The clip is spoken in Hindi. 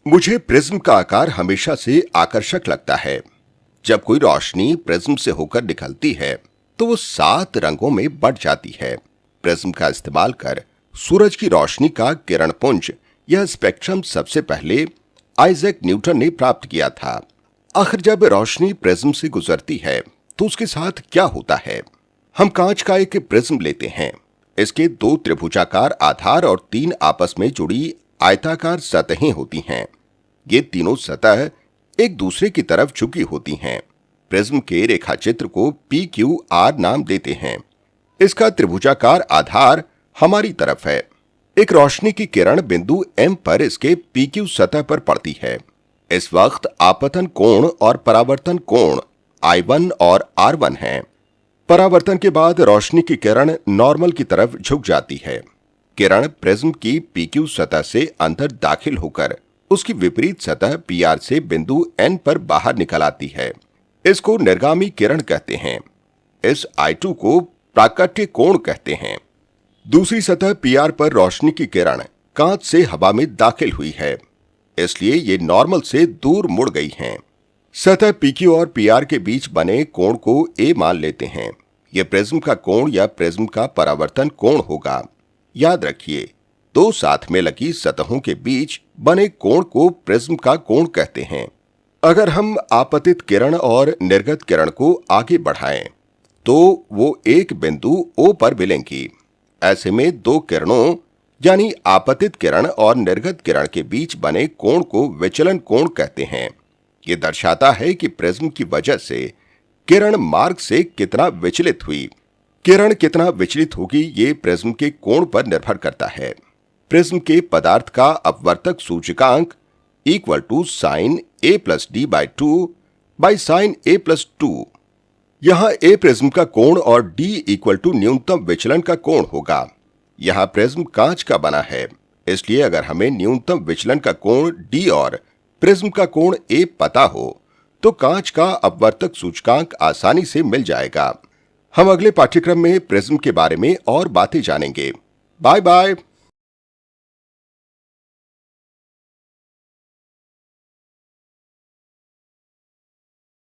मुझे प्रिज्म का आकार हमेशा से आकर्षक लगता है। जब कोई रोशनी प्रिज्म से होकर निकलती है तो वो 7 रंगों में बट जाती है। प्रिज्म का इस्तेमाल कर सूरज की रोशनी का किरणपुंज या स्पेक्ट्रम सबसे पहले आइजैक न्यूटन ने प्राप्त किया था। आखिर जब रोशनी प्रिज्म से गुजरती है तो उसके साथ क्या होता है? हम कांच का एक प्रिज्म लेते हैं। इसके 2 त्रिभुजाकार आधार और 3 आपस में जुड़ी आयताकार सतहें होती हैं। ये तीनों सतह एक दूसरे की तरफ झुकी होती हैं। प्रिज्म के रेखाचित्र को PQR नाम देते हैं। इसका त्रिभुजाकार आधार हमारी तरफ है। एक रोशनी की किरण बिंदु M पर इसके PQ सतह पर पड़ती है। इस वक्त आपतन कोण और परावर्तन कोण I1 और R1 हैं। परावर्तन के बाद रोशनी की किरण नॉर्मल की तरफ झुक जाती है। किरण प्रिज्म की PQ सतह से अंदर दाखिल होकर उसकी विपरीत सतह PR से बिंदु N पर बाहर निकल आती है। इसको निर्गामी किरण कहते हैं। इस I2 को प्राकट्य कोण कहते हैं। दूसरी सतह PR पर रोशनी की किरण कांच से हवा में दाखिल हुई है, इसलिए ये नॉर्मल से दूर मुड़ गई हैं। सतह PQ और PR के बीच बने कोण को A मान लेते हैं। यह प्रिज्म का कोण या प्रिज्म का परावर्तन कोण होगा। याद रखिए, 2 साथ में लगी सतहों के बीच बने कोण को प्रिज्म का कोण कहते हैं। अगर हम आपतित किरण और निर्गत किरण को आगे बढ़ाएं तो वो एक बिंदु O पर मिलेंगी। ऐसे में 2 किरणों यानी आपतित किरण और निर्गत किरण के बीच बने कोण को विचलन कोण कहते हैं। ये दर्शाता है कि प्रिज्म की वजह से किरण मार्ग से कितना विचलित हुई। किरण कितना विचलित होगी ये प्रिज्म के कोण पर निर्भर करता है। प्रिज्म के पदार्थ का अपवर्तक सूचकांक equal to sine A+D/2 by sine A+2। यहां A प्रिज्म का कोण और D इक्वल टू न्यूनतम विचलन का कोण होगा। यहां प्रिज्म कांच का बना है, इसलिए अगर हमें न्यूनतम विचलन का कोण D और प्रिज्म का कोण A पता हो तो कांच का अपवर्तक सूचकांक आसानी से मिल जाएगा। हम अगले पाठ्यक्रम में प्रिज्म के बारे में और बातें जानेंगे। Bye bye.